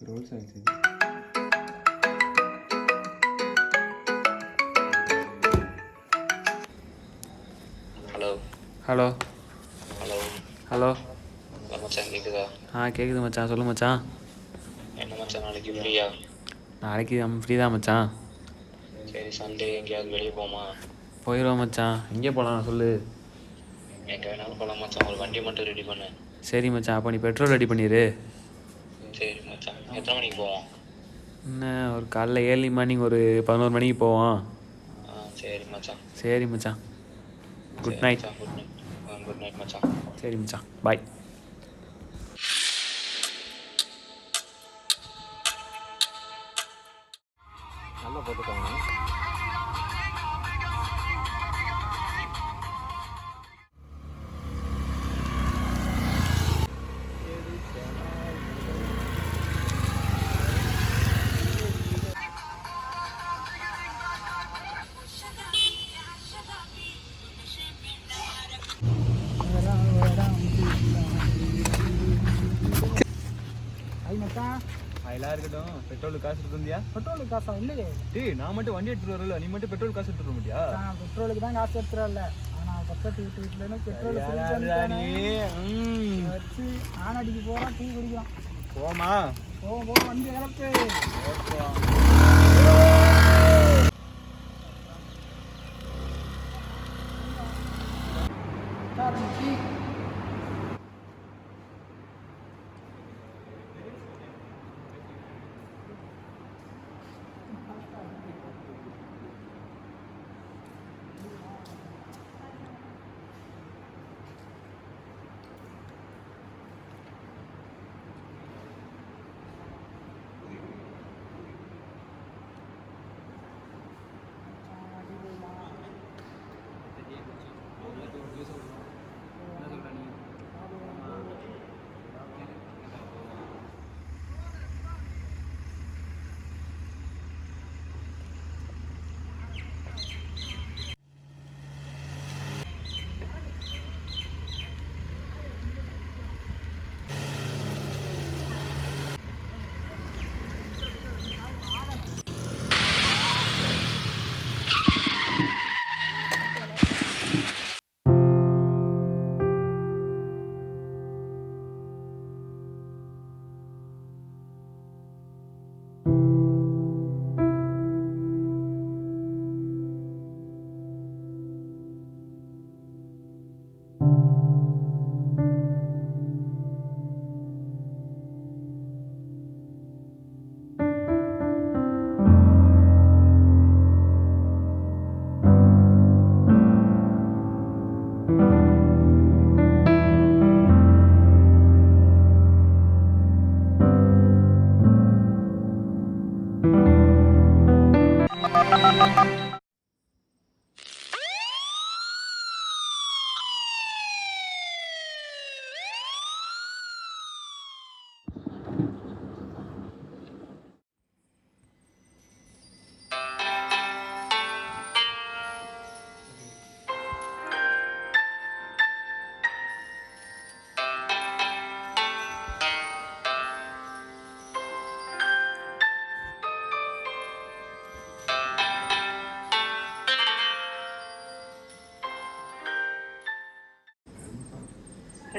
Rolle's ஆயிடுச்சு. Hello hello hello hello மச்சான் கேட்குதா? கேட்குது மச்சான். சொல்லு மச்சான். என்ன மச்சான் நாளைக்கு ஃப்ரீயா? நாளைக்கு ஃப்ரீ தான் மச்சான். சரி சண்டே எங்கேயாவது வெளியே போமா? போயிடுவோம் மச்சான். எங்கே போகலாம் சொல்லு. எங்கே வேணாலும் போகலாம் மச்சான், ஒரு வண்டி மட்டும் ரெடி பண்ணு. சரி மச்சான், அப்போ நீ பெட்ரோல் ரெடி பண்ணிடு. சரி மச்சான், எத்தனை மணிக்கு போவோம்? என்ன ஒரு காலைல ஏர்லி மார்னிங் ஒரு 11 மணிக்கு போவோம். சரி மச்சான். சரி மச்சான், குட் சரி நைட். மச்சான், குட் நைட். குட் நைட் மச்சான். சரி மச்சான், பாய். நல்லா போட்டுக்கோங்க. அதெல்லாம் இருக்கட்டும். பெட்ரோலுக்கு காசு எடுத்துருந்தியா? பெட்ரோலுக்கு காசா இல்லையே. டேய், நான் மட்டும் வண்டி எடுத்துட்டு வரல, நீ மட்டும் பெட்ரோல் காசு எடுத்துட்டு வர மாட்டியா? நான் பெட்ரோலுக்கு தான் காசு எடுத்துறல. ஆனால் பக்கத்து வீட்டுல பெட்ரோல் வச்சு ஆனடிக்கு போகிறோம், டீ குடிக்கிறோம். போமா போ வண்டி கிளப்பு. டீ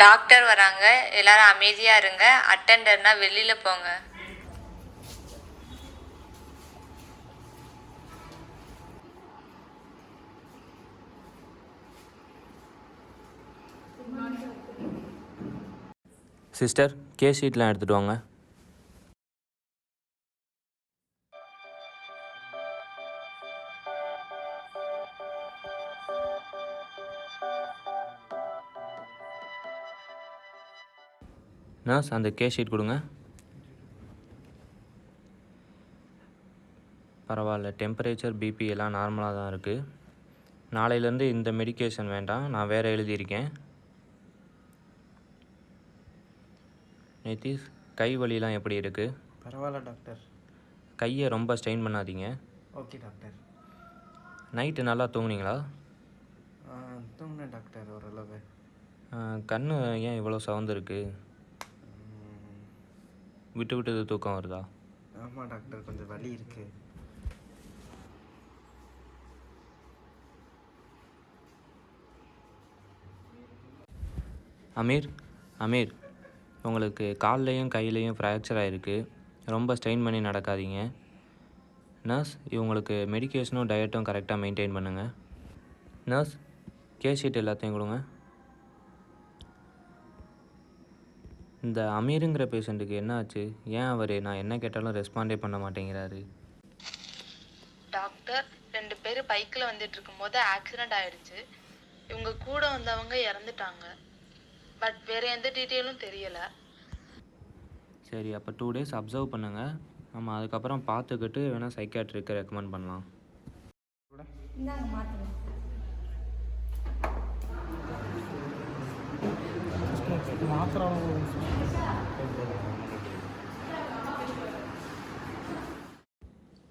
டாக்டர் வராங்க, எல்லாரும் அமைதியா இருங்க. அட்டெண்டர்னா வெளியில போங்க. சிஸ்டர், கேஸ் ஷீட்லாம் எடுத்துகிட்டு வாங்க. நர்ஸ், அந்த கேஸ் ஷீட் கொடுங்க. பரவாயில்ல, டெம்பரேச்சர் பிபி எல்லாம் நார்மலாக தான் இருக்குது. நாளையிலேருந்து இந்த மெடிக்கேஷன் வேண்டாம், நான் வேறு எழுதியிருக்கேன். நிதிஷ், கை வலிலாம் எப்படி இருக்குது? பரவாயில்ல டாக்டர். கையை ரொம்ப ஸ்ட்ரெயின் பண்ணாதீங்க. Okay doctor. நைட்டு நல்லா தூங்குனீங்களா? தூங்கினேன் டாக்டர் ஓரளவு. கண் ஏன் இவ்வளோ சவுந்து இருக்குது? விட்டு விட்டு தூக்கம் வருதா? ஆமாம் டாக்டர், கொஞ்சம் வலி இருக்குது. அமீர், உங்களுக்கு கால்லையும் கையிலையும் ஃப்ராக்சர் ஆகிருக்கு. ரொம்ப ஸ்ட்ரெயின் பண்ணி நடக்காதீங்க. நர்ஸ், இவங்களுக்கு மெடிக்கேஷனும் டயட்டும் கரெக்டாக மெயின்டைன் பண்ணுங்கள். நர்ஸ், கேஸ் ஷீட் எல்லாத்தையும் கொடுங்க. இந்த அமீருங்கிற பேஷண்ட்டுக்கு என்ன ஆச்சு? ஏன் அவர் நான் என்ன கேட்டாலும் ரெஸ்பாண்டே பண்ண மாட்டேங்கிறாரு? டாக்டர், 2 பேர் பைக்கில் வந்துட்டு இருக்கும்போது ஆக்சிடென்ட் ஆயிடுச்சு. இவங்க கூட வந்தவங்க இறந்துட்டாங்க. பட் வேறு எந்த டீட்டெயிலும் தெரியலை. சரி, அப்போ 2 days அப்சர்வ் பண்ணுங்கள். நம்ம அதுக்கப்புறம் பார்த்துக்கிட்டு வேணால் சைக்காட்ரிக்கு ரெக்கமெண்ட் பண்ணலாம். இந்தாங்க மாற்றுங்க.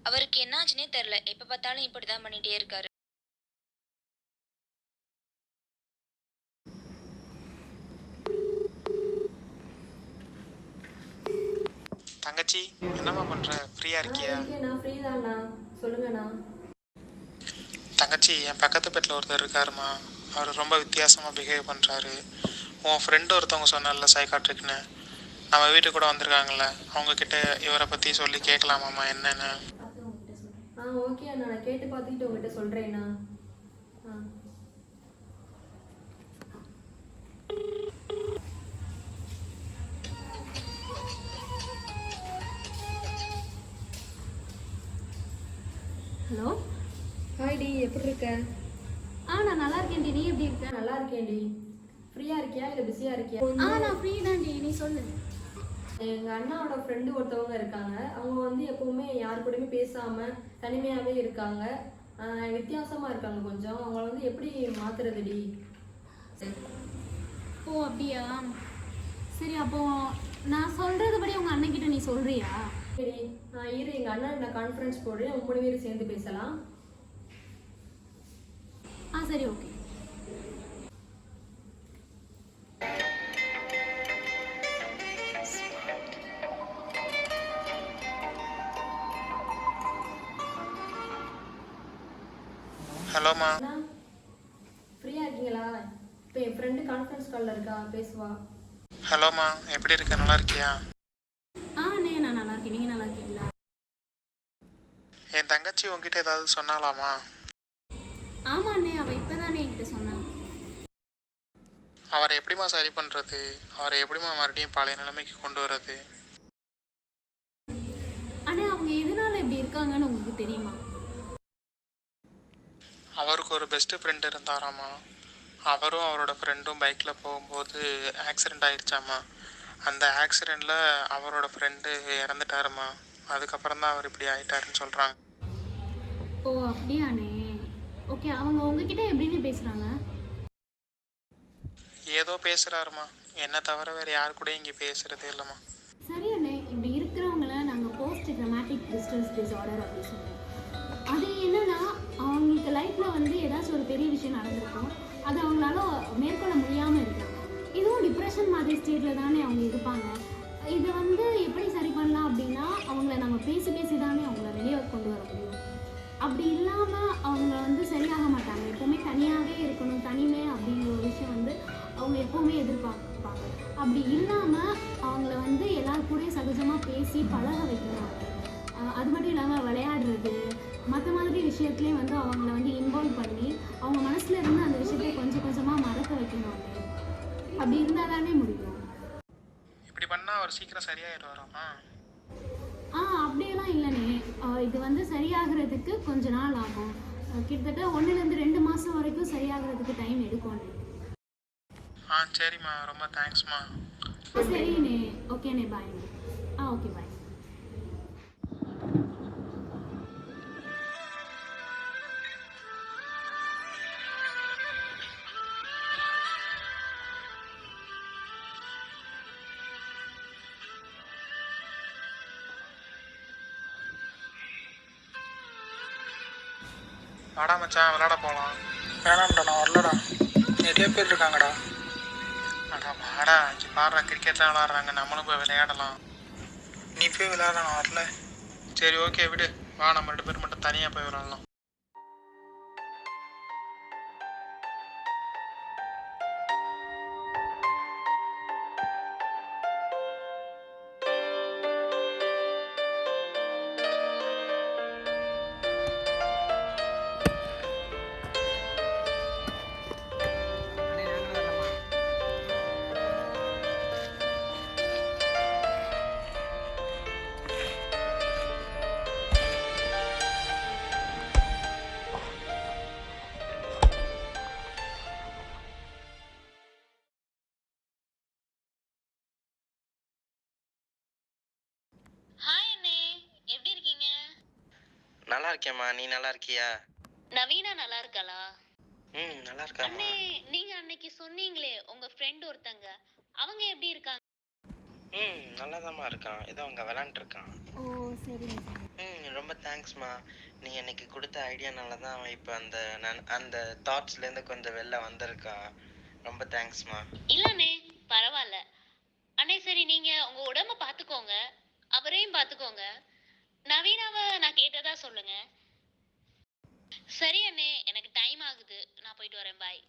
அவருக்கு என்னாச்சுன்னே தெரில. எப்போ பார்த்தாலும் இப்படி தான் பண்ணிகிட்டே இருக்காரு. தங்கச்சி, என்னம்மா பண்ணுற? ஃப்ரீயாக இருக்கியா? நான் ஃப்ரீ தான்ண்ணா, சொல்லுங்கண்ணா. தங்கச்சி, என் பக்கத்து பெட்டில் ஒருத்தர் இருக்காருமா. அவர் ரொம்ப வித்தியாசமாக பிஹேவ் பண்ணுறாரு. உன் ஃப்ரெண்டு ஒருத்தவங்க சொன்னால சைக்காட்ரிக்னு, நம்ம வீட்டுக்கு கூட வந்திருக்காங்கல்ல, அவங்கக்கிட்ட இவரை பற்றி சொல்லி கேட்கலாமாம்மா என்னென்னு? ஓகே அண்ணா, நான் கேட்டு பார்த்துக்கிட்டு உங்கள்கிட்ட சொல்கிறேண்ணா. ஹலோ, ஹாய் டி, எப்படி இருக்க? நான் நல்லா இருக்கேன்டி. நீ எப்படி இருக்க? நல்லா இருக்கேன்டி. ஃப்ரீயாக இருக்கியா இல்லை பிஸியாக இருக்கியா? நான் ஃப்ரீ தான்டி, நீ சொல்லு. எங்கள் அண்ணாவோட ஃப்ரெண்டு ஒருத்தவங்க இருக்காங்க. அவங்க வந்து எப்போவுமே யாரு கூடயுமே பேசாமல் தனிமையாகவே இருக்காங்க. வித்தியாசமாக இருக்காங்க கொஞ்சம். அவங்கள வந்து எப்படி மாற்றுறதுடி? ஓ அப்படியா? சரி, அப்போ நான் சொல்கிறதுபடி உங்கள் அண்ணன்கிட்ட நீ சொல்கிறியா? சரி, இரு, எங்கள் அண்ணன் நான் கான்ஃபரன்ஸ் போடுறேன், 3 பேரும் சேர்ந்து பேசலாம். சரி, ஓகே. ஹலோம்மா. ஃப்ரீயாக இருக்கீங்களா? இப்போ என் ஃப்ரெண்டு கான்ஃபரன்ஸ் காலில் இருக்கா, பேசுவா. ஹலோம்மா, எப்படி இருக்க? நல்லா இருக்கியா? நான் நல்லா இருக்கேன். நீங்கள் நல்லா இருக்கீங்களா? என் தங்கச்சி உங்ககிட்ட ஏதாவது சொன்னாலாமா? ஆமாண்ணே, அவள் இப்போ தானே என்கிட்ட சொன்னான். அவரை எப்படிம்மா சரி பண்ணுறது? அவரை எப்படிம்மா மறுபடியும் பழைய நிலைமைக்கு கொண்டு வர்றது? ஆனால் அவங்க எதனால இப்படி இருக்காங்கன்னு உங்களுக்கு தெரியுமா? அவருக்கு ஒரு பெஸ்ட்டு ஃப்ரெண்டு இருந்தாராம்மா. அவரும் அவரோட ஃப்ரெண்டும் பைக்கில் போகும்போது ஆக்சிடெண்ட் ஆகிடுச்சாம்மா. அந்த ஆக்சிடெண்ட்டில் அவரோட ஃப்ரெண்டு இறந்துட்டாருமா. அதுக்கப்புறம் தான் அவர் இப்படி ஆகிட்டாருன்னு சொல்கிறாங்க. ஓ அப்படியாண்ணே. ஓகே, அவங்க உங்ககிட்ட எப்படின்னு பேசுகிறாங்க? ஏதோ பேசுகிறாருமா. என்னை தவிர வேறு யாரு கூட இங்கே பேசுகிறதே இல்லைம்மா. சரி அண்ணே, இப்படி இருக்கிறவங்கள நாங்கள் போஸ்ட் ட்ராமேட்டிக் டிஸ்ட்ரெஸ் டிஸார்டர் அப்படின்னு சொல்லுவோம். அது என்னன்னா, அவங்களுக்கு லைஃப்பில் வந்து ஏதாச்சும் ஒரு பெரிய விஷயம் நடந்திருக்கும், அது அவங்களால மேற்கொள்ள முடியாமல் இருக்காங்க. இதுவும் டிப்ரெஷன் மாதிரி ஸ்டேட்டில் தானே அவங்க இருப்பாங்க. இதை வந்து எப்படி சரி பண்ணலாம் அப்படின்னா, அவங்கள நம்ம பேசி பேசி தானே அவங்கள வெளியே கொண்டு வர முடியும். அப்படி இல்லாமல் அவங்க வந்து சரியாக மாட்டாங்க. எப்போவுமே தனியாகவே இருக்கணும், தனிமை அப்படிங்கிற ஒரு விஷயம் வந்து அவங்க எப்போவுமே எதிர்பார்ப்பாங்க. அப்படி இல்லாமல் அவங்கள வந்து எல்லாரும் கூட சகஜமாக பேசி பழக வைக்கணும். அது மட்டும் இல்லாமல் விளையாடுறது, மற்ற மாதிரி விஷயத்துலேயும் வந்து அவங்கள வந்து இன்வால்வ் பண்ணி அவங்க மனசில் இருந்து அந்த விஷயத்தை கொஞ்சம் கொஞ்சமாக மறக்க வைக்கணும். அப்படி இருந்தால் தானே முடியும். இப்படி பண்ணால் அவர் சீக்கிரம் சரியாயிடுவாராம்மா? அப்படியெல்லாம் இல்லைண்ணே. இது வந்து சரியாகிறதுக்கு கொஞ்ச நாள் ஆகும். கிட்டத்தட்ட 1 to 2 மாதம் வரைக்கும் சரியாகிறதுக்கு டைம் எடுக்கும். சரிம்மா, ரொம்ப தேங்க்ஸ்மா. சரிண்ணே. ஓகேண்ணே, பாய்ண்ணே. ஓகே, பாய். வாடா மச்சான், விளாட போகலாம். வேணாம்டா, நான் வரலடா. நிறைய பேர் இருக்காங்கடா. அடா வாடா, இங்கே பாடுறா, கிரிக்கெட்லாம் விளாட்றாங்க, நம்மளும் போய் விளையாடலாம். நீ போய் விளையாட நான் வரல. சரி ஓகே விடு, வா நம்ம 2 பேரும் மட்டும் தனியாக போய் விளையாடலாம். ஹாய் அண்ணே, எப்படி இருக்கீங்க? நல்லா இருக்கேம்மா, நீ நல்லா இருக்கியா? நவீனா நல்லா இருக்காளா? நல்லா இருக்காம்மா. அண்ணே, நீங்க அன்னைக்கு சொன்னீங்களே உங்க ஃப்ரெண்ட் ஒருத்தங்க, அவங்க எப்படி இருக்காங்க? நல்லாதாம்மா இருக்கான், ஏதோ அவங்க விளாண்டுட்டு இருக்கான். ஓ சரிங்க சார். ரொம்ப தேங்க்ஸ்மா. நீ எனக்கு கொடுத்த ஐடியானால தான் அவன் இப்போ அந்த தாட்ஸ்லேருந்து கொஞ்சம் வெளில வந்திருக்கா. ரொம்ப தேங்க்ஸ்மா. இல்லண்ணே, பரவாயில்ல. அண்ணே சரி, நீங்க உங்க உடம்ப பாத்துக்கோங்க, அவரையும் பாத்துக்கோங்க. நவீனாவை நான் கேட்டதா சொல்லுங்க. சரி அண்ணே, எனக்கு டைம் ஆகுது, நான் போயிட்டு வரேன். பாய்.